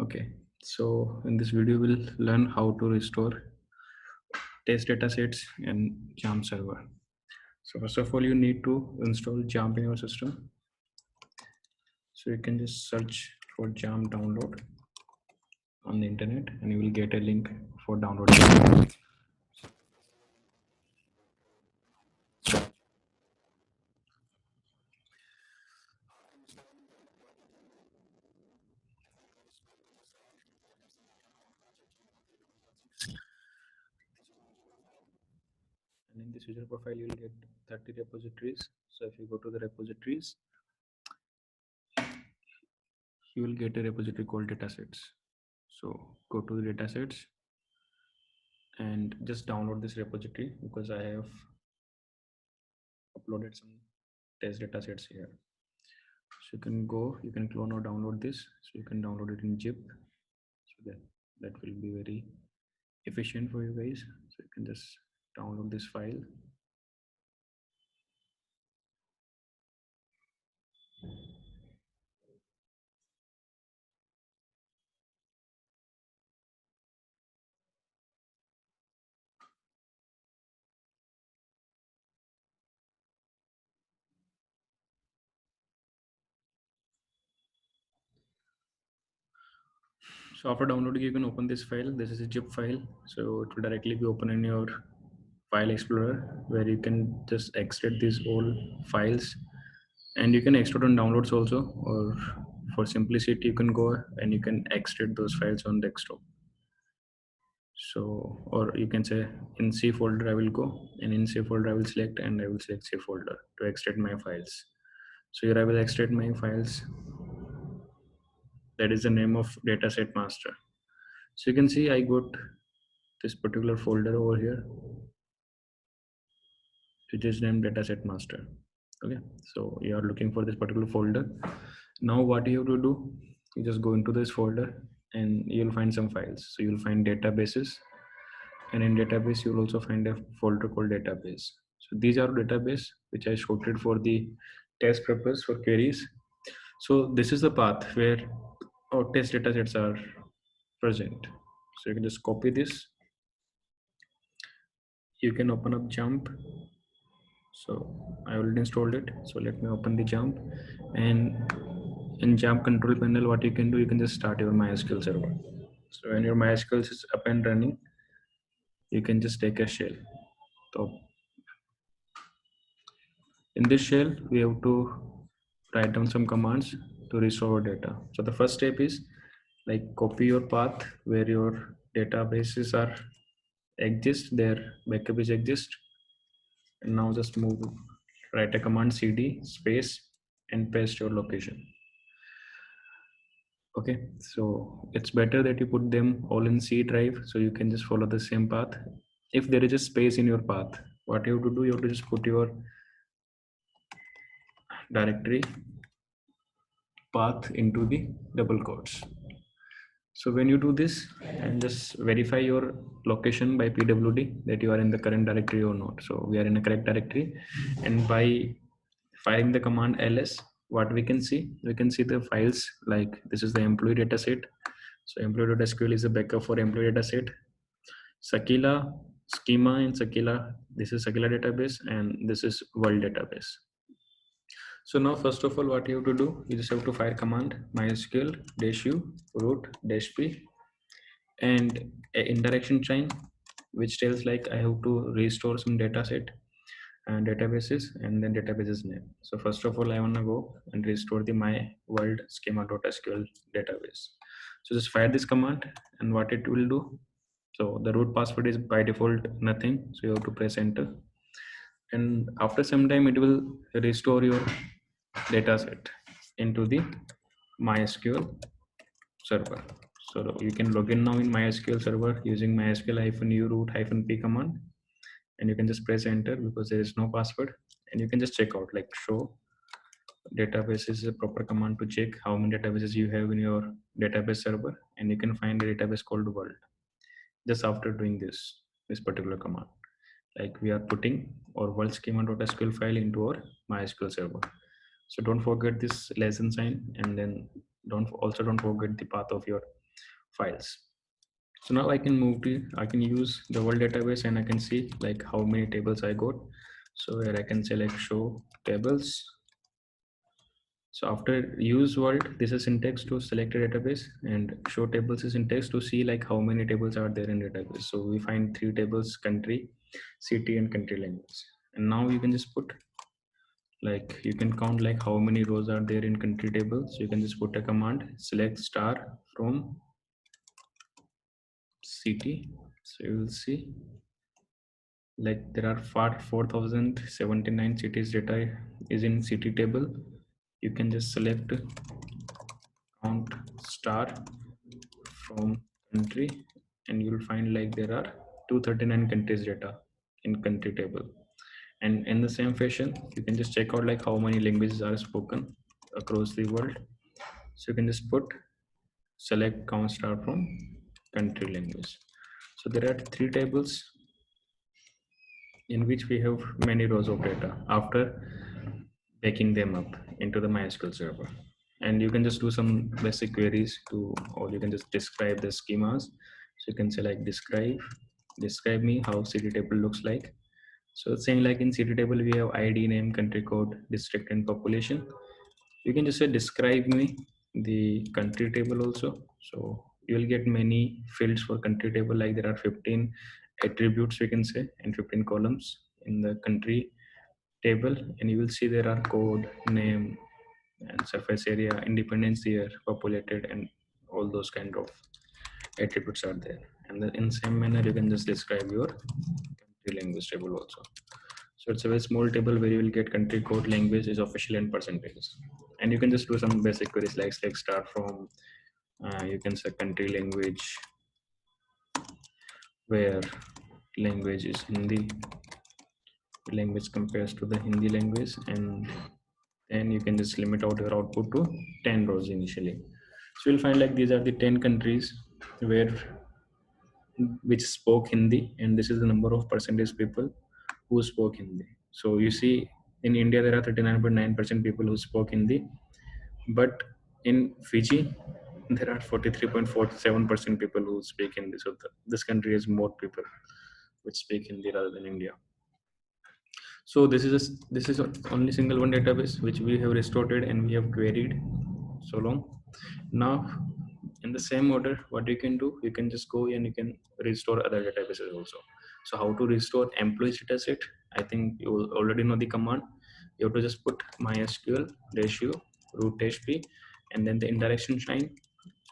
Okay, so in this video we'll learn how to restore test datasets in Xampp server. So first of all, you need to install Xampp in your system. So you can just search for Xampp download on the internet and you will get a link for downloading. And in this user profile, you'll get 30 repositories. So if you go to the repositories, you will get a repository called datasets. So go to the datasets and just download this repository because I have uploaded some test datasets here. So you can go, you can clone or download this. So you can download it in zip. So that will be very efficient for you guys. So you can just download this file. So after downloading, you can open this file. This is a zip file. So it will directly be open in your file explorer where you can just extract these all files, and you can extract on downloads also, or for simplicity you can go and you can extract those files on desktop. So, or you can say in C folder I will go, and in C folder I will select and I will select C folder to extract my files. So here I will extract my files. That is the name of dataset master. So you can see I got this particular folder over here, which is named dataset master. Okay, so you are looking for this particular folder. Now what you have to do, you just go into this folder and you'll find some files. So you'll find databases, and in database you'll also find a folder called database. So these are database which I sorted for the test purpose for queries. So this is the path where our test datasets are present. So you can just copy this. You can open up Xampp. So I already installed it. So let me open the Xampp, and in Xampp control panel, what you can do, you can just start your MySQL server. So when your MySQL is up and running, you can just take a shell. So in this shell, we have to write down some commands to restore data. So the first step is like copy your path where your databases are exist, their backup is exist. And now just move, write a command cd space and paste your location. Okay, so it's better that you put them all in C drive so you can just follow the same path. If there is a space in your path, what you have to do, you have to just put your directory path into the double quotes. So when you do this, and just verify your location by pwd that you are in the current directory or not. So we are in a correct directory, and by firing the command ls, what we can see the files like this is the employee dataset. So employee.sql is a backup for employee dataset. Sakila schema in Sakila, this is Sakila database, and this is world database. So now first of all, what you have to do, you just have to fire command mysql -u root -p and a indirection chain which tells like I have to restore some data set and databases and then databases name. So first of all, I want to go and restore the my world schema.sql database. So just fire this command, and what it will do, so the root password is by default nothing, so you have to press enter, and after some time it will restore your data set into the MySQL server. So you can log in now in MySQL server using mysql-u root-p command, and you can just press enter because there is no password, and you can just check out like show database is a proper command to check how many databases you have in your database server, and you can find a database called world just after doing this particular command. Like we are putting our world schema.sql file into our MySQL server. So don't forget this lesson sign, and then don't forget the path of your files. So now I can I can use the world database and I can see like how many tables I got. So here I can select show tables. So after use world, this is syntax to select a database, and show tables is syntax to see like how many tables are there in database. So we find 3 tables: country, city, and country language. And now you can just put like, you can count like how many rows are there in country table. So you can just put a command, select star from city. So you will see like there are 4079 cities data is in city table. You can just select count star from country, and you'll find like there are 239 countries data in country table. And in the same fashion, you can just check out like how many languages are spoken across the world. So you can just put select count star from country language. So there are 3 tables in which we have many rows of data after backing them up into the MySQL server. And you can just do some basic queries to, or you can just describe the schemas. So you can say like describe me how city table looks like. So it's saying like in city table we have ID, name, country code, district, and population. You can just say describe me the country table also. So you will get many fields for country table, like there are 15 attributes we can say and 15 columns in the country table, and you will see there are code, name, and surface area, independence year, populated, and all those kind of attributes are there. And then in same manner you can just describe your country language table also. So it's a very small table where you will get country code, language is official, and percentages. And you can just do some basic queries like select start from, you can say country language, where language is Hindi, language compares to the Hindi language, and then you can just limit out your output to 10 rows initially. So you'll find like these are the 10 countries where which spoke Hindi, and this is the number of percentage people who spoke Hindi. So you see, in India there are 39.9% people who spoke Hindi, but in Fiji there are 43.47% people who speak Hindi. So this country has more people which speak Hindi rather than India. So this is only single one database which we have restored and we have queried so long. Now in the same order, what you can do, you can just go and you can restore other databases also. So how to restore employees dataset? I think you already know the command. You have to just put mysql ratio root hp and then the indirection sign,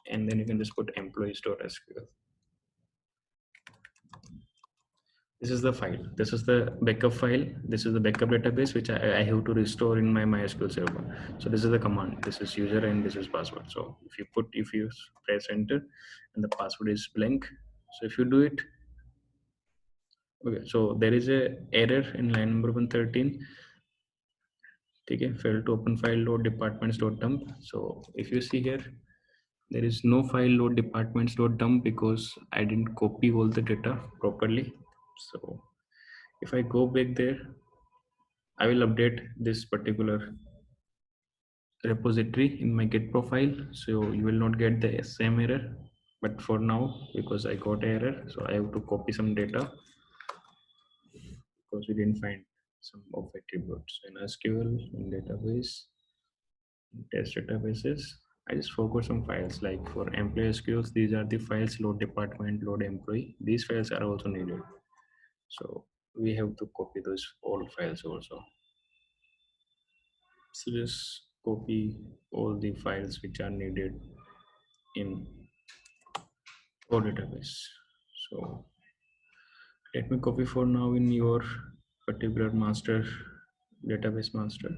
and then you can just put employees.sql. This is the file. This is the backup file. This is the backup database which I have to restore in my MySQL server. So this is the command. This is user and this is password. So if you press enter and the password is blank. So if you do it, okay. So there is a error in line number 113. Okay, failed to open file load departments.dump. So if you see here, there is no file load departments.dump because I didn't copy all the data properly. So if I go back there, I will update this particular repository in my Git profile, so you will not get the same error. But for now, because I got error, so I have to copy some data because we didn't find some of attributes in SQL, in database, in test databases. I just forgot some files like for employee SQLs. These are the files: load department, load employee. These files are also needed, so we have to copy those old files also. So just copy all the files which are needed in our database. So let me copy for now in your particular master, database master.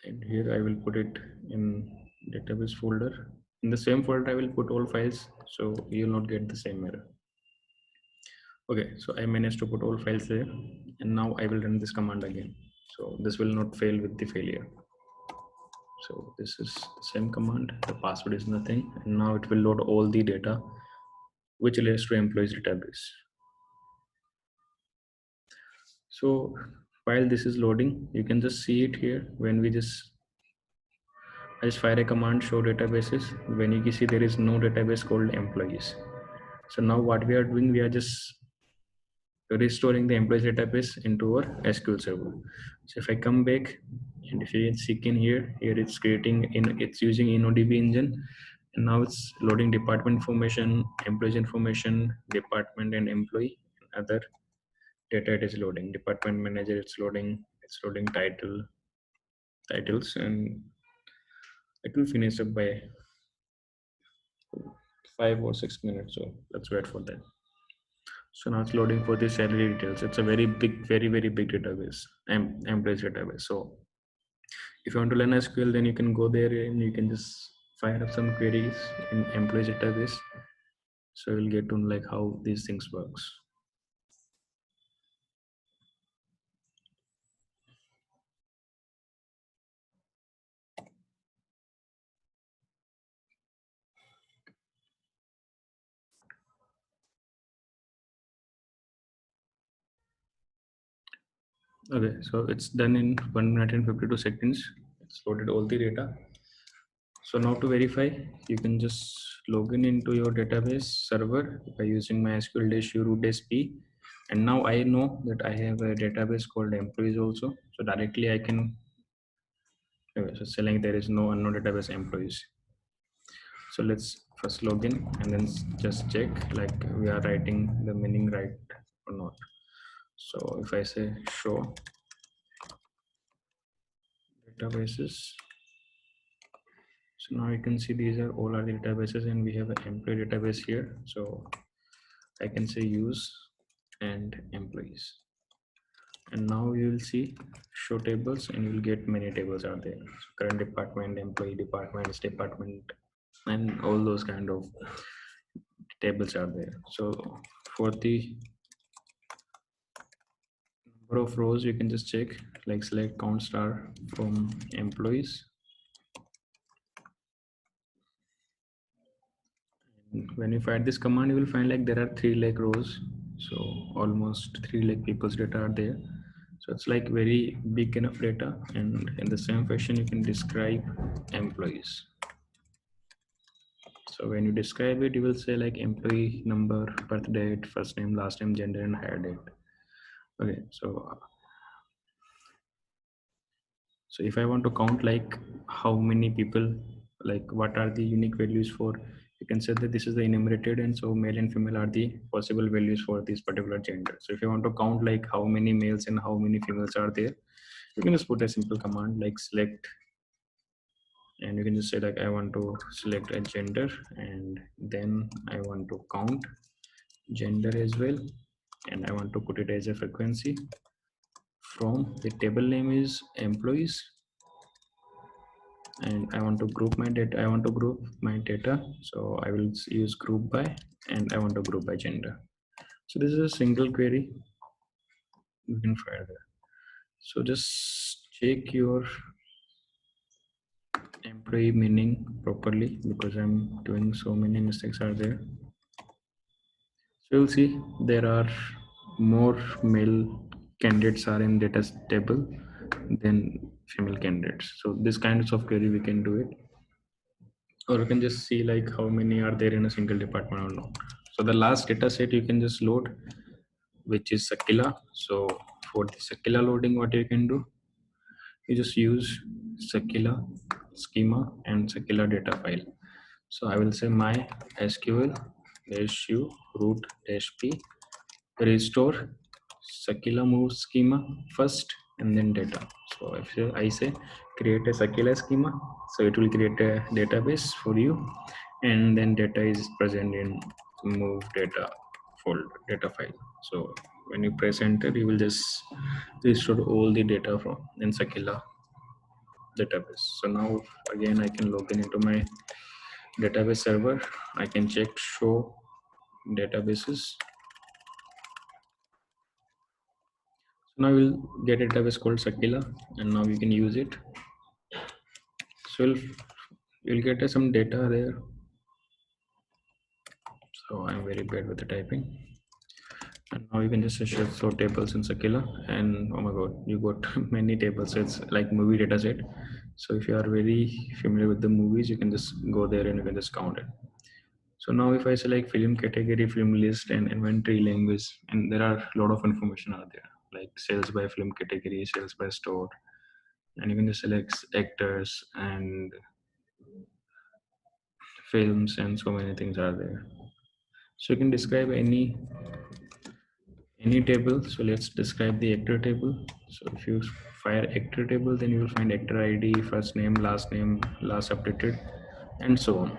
And here I will put it in database folder. In the same folder, I will put all files so you will not get the same error. Okay, so I managed to put all files there, and now I will run this command again. So this will not fail with the failure. So this is the same command, the password is nothing, and now it will load all the data which relates to employees database. So while this is loading, you can just see it here when we just, just fire a command show databases. When you see there is no database called employees. So now what we are doing, we are just restoring the employees database into our SQL server. So if I come back and if you seek in here it's creating it's using InnoDB engine, and now it's loading department information, employees information, department and employee, other data it is loading, department manager it's loading titles, and it will finish up by 5 or 6 minutes. So let's wait for that. So now it's loading for the salary details. It's a very big, very big database, employees database. So if you want to learn SQL, then you can go there and you can just fire up some queries in employees database. So you'll get to know like how these things works. Okay, so it's done in 1 minute and 52 seconds. It's loaded all the data. So now to verify, you can just log in into your database server by using mysql-root-p. And now I know that I have a database called employees also. So directly I can, okay, so select there is no unknown database employees. So let's first log in and then just check like we are writing the meaning right or not. So if I say show databases, so now you can see these are all our databases and we have an employee database here. So I can say use and employees. And now you will see show tables and you will get many tables are there. So current department, employee departments, department, and all those kind of tables are there. So for the number of rows, you can just check like select count star from employees. When you fire this command, you will find like there are 3 lakh rows. So almost 3 lakh people's data are there. So it's like very big enough data, and in the same fashion, you can describe employees. So when you describe it, you will say like employee number, birth date, first name, last name, gender, and hire date. Okay, so if I want to count like how many people, like what are the unique values for, you can say that this is the enumerated, and so male and female are the possible values for this particular gender. So if you want to count like how many males and how many females are there, you can just put a simple command like select, and you can just say like I want to select a gender, and then I want to count gender as well, and I want to put it as a frequency from the table name is employees, and I want to group my data. I want to group my data, so I will use group by, and I want to group by gender. So this is a single query. You can fire there. So just check your employee meaning properly because I'm doing so many mistakes are there. So you'll see there are more male candidates are in data table than female candidates. So this kind of query we can do it, or you can just see like how many are there in a single department or not. So the last data set you can just load, which is Sakila. So for the Sakila loading, what you can do, you just use Sakila schema and Sakila data file. So I will say my SQL -u root -p restore Sakila move schema first and then data. So if I say create a Sakila schema, so it will create a database for you, and then data is present in move data folder data file. So when you press enter, you will just restore all the data from in Sakila database. So now again I can log in into my database server. I can check show databases. So now we'll get a database called Sakila, and now you can use it. So you'll get some data there. So I'm very bad with the typing. And now you can just show tables in Sakila, and oh my god, you got many tables. So it's like movie data set. So if you are very familiar with the movies, you can just go there and you can just count it. So now if I select film category, film list, and inventory language, and there are a lot of information out there, like sales by film category, sales by store, and you can just select actors and films, and so many things are there. So you can describe any table. So let's describe the actor table. So if you fire actor table, then you will find actor ID, first name, last updated, and so on.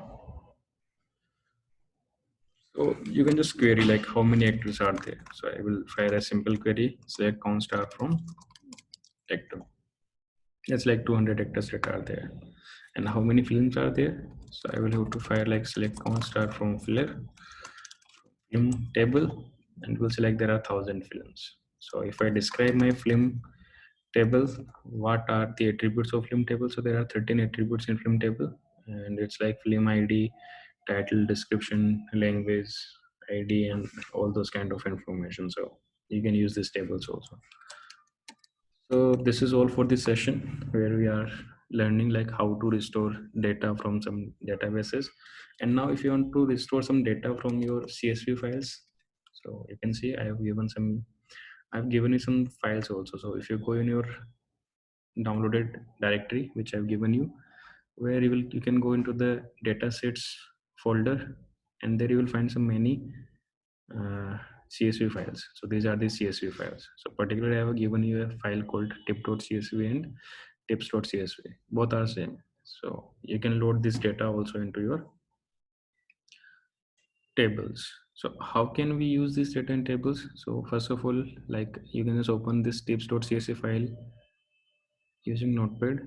So you can just query like how many actors are there. So I will fire a simple query, select count star from actor. It's like 200 actors that are there. And how many films are there? So I will have to fire like select count star from film table, and we'll select there are 1,000 films. So if I describe my film table, what are the attributes of film table? So there are 13 attributes in film table, and it's like film ID, title, description, language, ID, and all those kind of information. So you can use these tables also. So this is all for this session where we are learning like how to restore data from some databases. And now if you want to restore some data from your CSV files, so you can see I've given you some files also. So if you go in your downloaded directory, which I've given you, where you can go into the datasets folder, and there you will find some many CSV files. So these are the CSV files. So particularly I have given you a file called tip.csv and tips.csv. Both are same. So you can load this data also into your tables. So how can we use this data in tables? So first of all, like you can just open this tips.csv file using Notepad.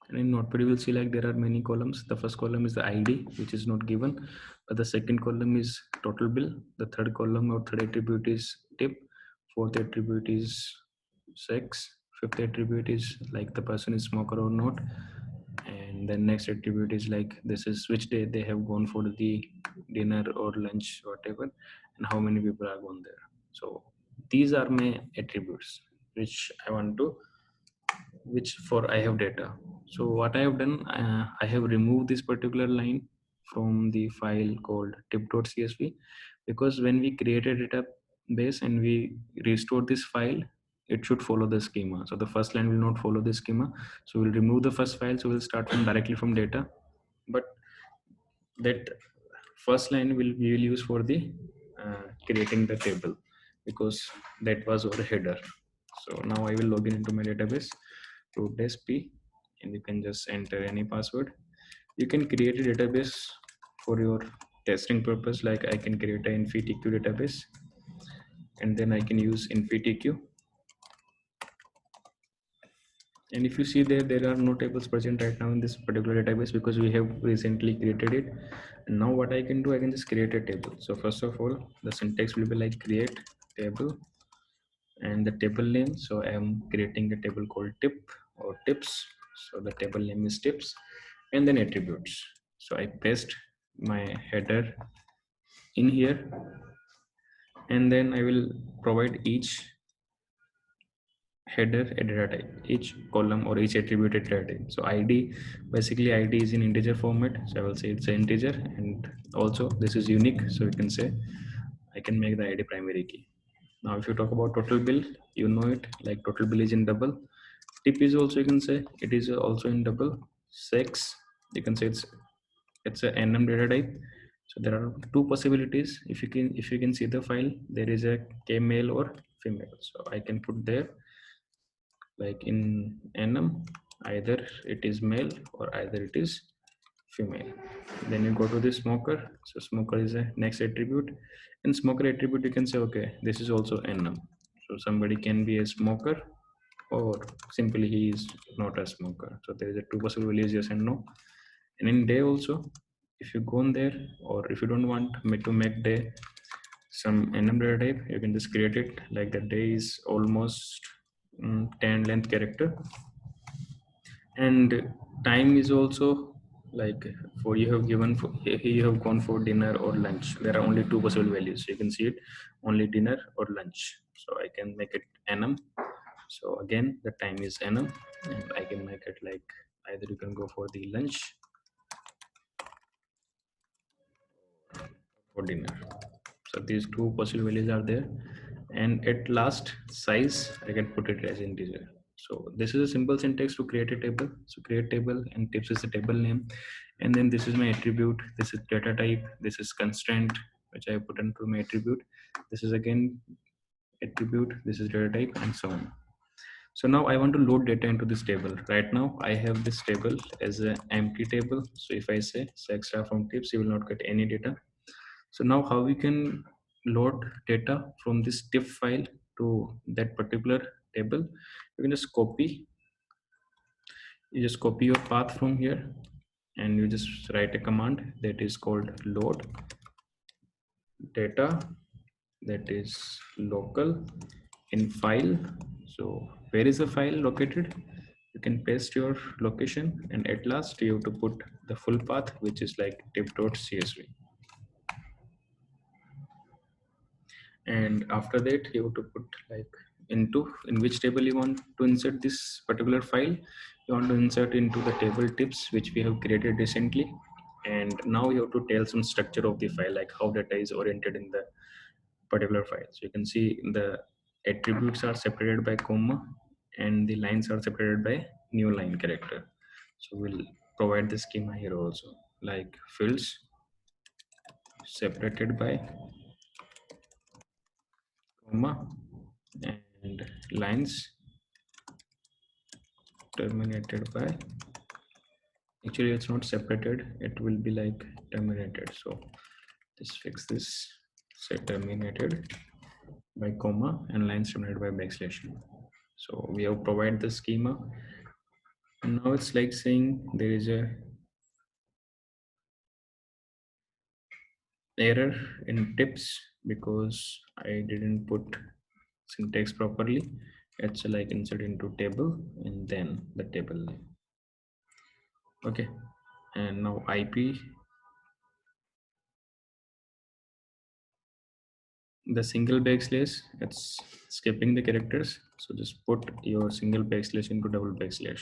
And in Notepad, you will see like there are many columns. The first column is the ID, which is not given, but the second column is total bill. The third column or third attribute is tip. Fourth attribute is sex. Fifth attribute is like the person is smoker or not. And then next attribute is like this is which day they have gone for the dinner or lunch, whatever, and how many people are gone there. So these are my attributes which I want to which for I have data. So what I have done, I have removed this particular line from the file called tip.csv, because when we create a database and we restore this file, it should follow the schema. So the first line will not follow the schema. So we'll remove the first file. So we'll start from directly from data, but that first line we will use for the creating the table, because that was our header. So now I will log in into my database root sp, and you can just enter any password. You can create a database for your testing purpose, like I can create an infitq database, and then I can use infitq. And if you see there are no tables present right now in this particular database because we have recently created it. And now what I can do, I can just create a table. So first of all, the syntax will be like create table and the table name. So I am creating a table called tip or tips. So the table name is tips, and then attributes. So I paste my header in here, and then I will provide each header a data type, each column or each attribute a data type. So id, basically id is in integer format, so I will say it's an integer, and also this is unique, so you can say I can make the id primary key. Now if you talk about total bill, you know it, like total bill is in double. Tip is also, you can say it is also in double. Sex, you can say it's a num data type. So there are two possibilities. If you can see the file, there is a k male or female, so I can put there like in num, either it is male or either it is female. Then you go to the smoker. So smoker is a next attribute. In smoker attribute, you can say okay, this is also num. So somebody can be a smoker, or simply he is not a smoker. So there is a two possible values, yes and no. And in day also, if you go on there, or if you don't want me to make day some num data type, you can just create it like the day is almost 10 length character. And time is also like for you have given for you have gone for dinner or lunch, there are only two possible values. So you can see it only dinner or lunch, so I can make it num. So again the time is num, and I can make it like either you can go for the lunch for dinner. So these two possible values are there, and at last size I can put it as integer. So this is a simple syntax to create a table. So create table, and tips is the table name, and then this is my attribute, this is data type, this is constraint which I put into my attribute, this is again attribute, this is data type, and so on. So now I want to load data into this table. Right now I have this table as an empty table. So if I say select star from tips, you will not get any data. So now how we can load data from this tip file to that particular table? You can just copy your path from here, and you just write a command that is called load data, that is local in file. So where is the file located? You can paste your location, and at last you have to put the full path, which is like tip.csv. And after that you have to put like in which table you want to insert this particular file. You want to insert into the table tips which we have created recently, and now you have to tell some structure of the file, like how data is oriented in the particular file. So you can see the attributes are separated by comma, and the lines are separated by new line character. So we'll provide the schema here also, like fields separated by comma, and lines terminated by, actually it's not separated, it will be like terminated. So just fix this, say terminated by comma and lines terminated by backslash. So we have provided the schema, and now it's like saying there is a error in tips because I didn't put syntax properly. It's like insert into table and then the table name. Okay, and now IP, the single backslash, it's skipping the characters. So just put your single backslash into double backslash.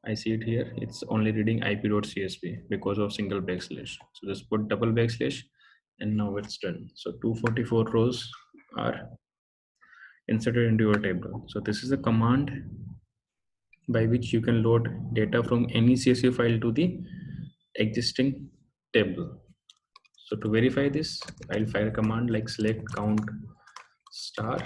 I see it here, it's only reading ip.csv because of single backslash. So just put double backslash, and now it's done. So 244 rows are inserted into your table. So this is a command by which you can load data from any CSV file to the existing table. So to verify this, I'll fire a command like select count star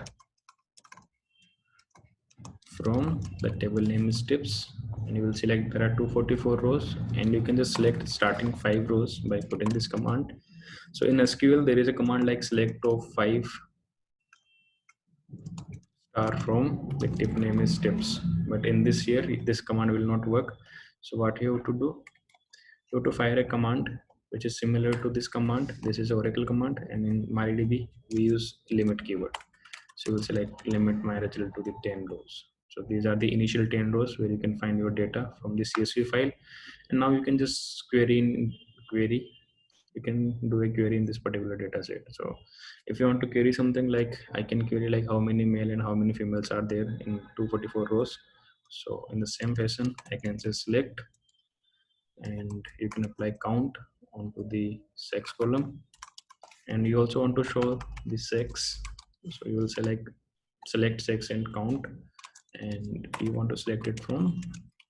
from the table name is tips, and you will select there are 244 rows, and you can just select starting 5 rows by putting this command. So in SQL there is a command like select of 5 star from the tip name is tips, but in this here this command will not work. So what you have to do, you have to fire a command which is similar to this command. This is Oracle command, and in Mariadb we use limit keyword. So we'll select limit my result to the 10 rows. So these are the initial 10 rows where you can find your data from the CSV file, and now you can just query, you can do a query in this particular data set. So if you want to query something, like I can query like how many male and how many females are there in 244 rows. So in the same fashion I can say select, and you can apply count onto the sex column, and you also want to show the sex. So you will select sex and count, and you want to select it from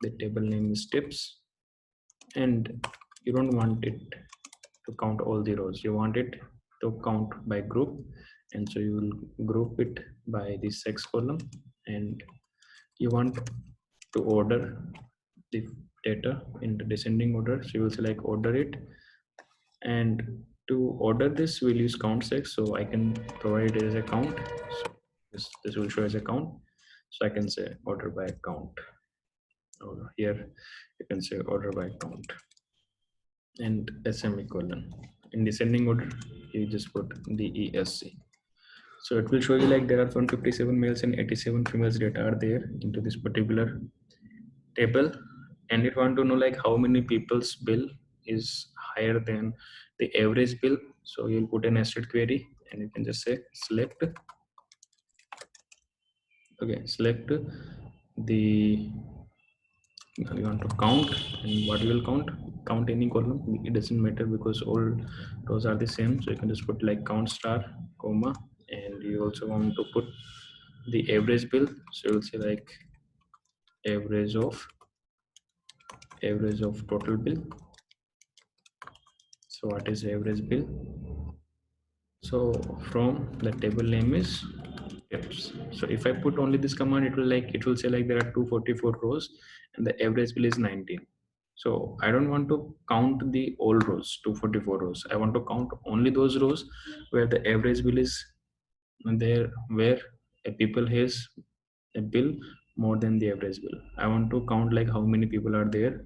the table name is tips, and you don't want it to count all the rows, you want it to count by group, and so you will group it by the sex column, and you want to order the data in the descending order. So you will select order it, and to order this we'll use count sex. So I can provide it as a count. So this will show as a count. So I can say order by count, or here you can say order by count, and a semicolon. In descending order you just put the ESC. So it will show you like there are 157 males and 87 females data are there into this particular table, and it want to know like how many people's bill is higher than the average bill. So you'll put a nested query, and you can just say select, okay, select the Now you want to count, and what you will count any column, it doesn't matter because all rows are the same. So you can just put like count star comma, and you also want to put the average bill. So you'll say like average of total bill. So what is average bill? So from the table name is tips. So if I put only this command, it will say like there are 244 rows and the average bill is 19. So I don't want to count the all rows, 244 rows. I want to count only those rows where the average bill is there, where a people has a bill more than the average bill. I want to count like how many people are there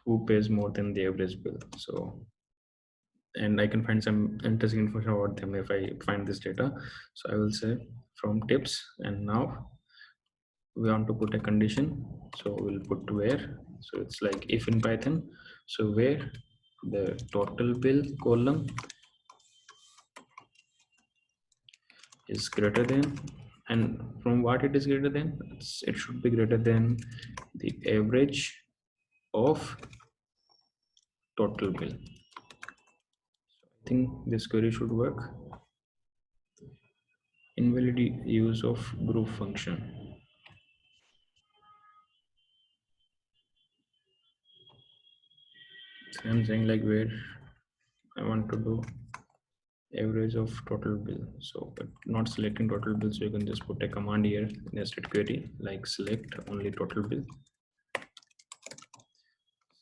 who pays more than the average bill. So, and I can find some interesting information about them if I find this data. So I will say from tips, and now we want to put a condition. So we'll put where. So it's like if in Python. So where the total bill column is greater than, and from what it is greater than, it should be greater than the average of total bill. So I think this query should work. Invalid use of group function. So I'm saying like where I want to do average of total bill. So but not selecting total bill, so you can just put a command here, nested query, like select only total bill.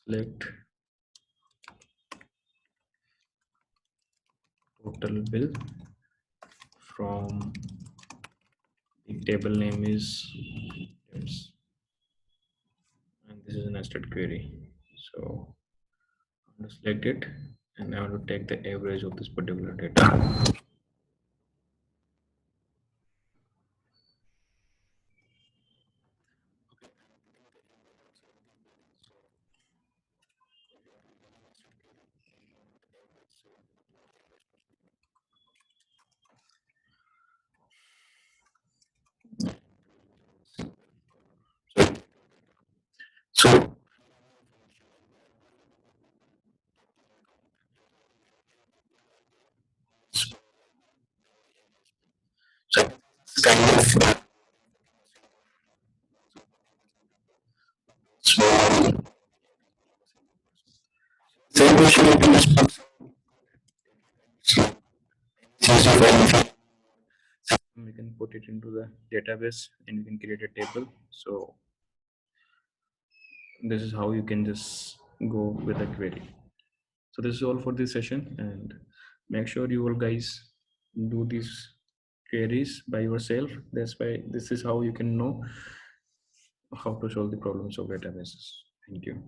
Select total bill from the table name is tips, and this is a nested query. So I'm going to select it, and I want to take the average of this particular data. So, so kind of small. Same question you can just put we can put it into the database and you can create a table. So this is how you can just go with a query. So this is all for this session, and make sure you all guys do these queries by yourself. That's why this is how you can know how to solve the problems of databases. Thank you.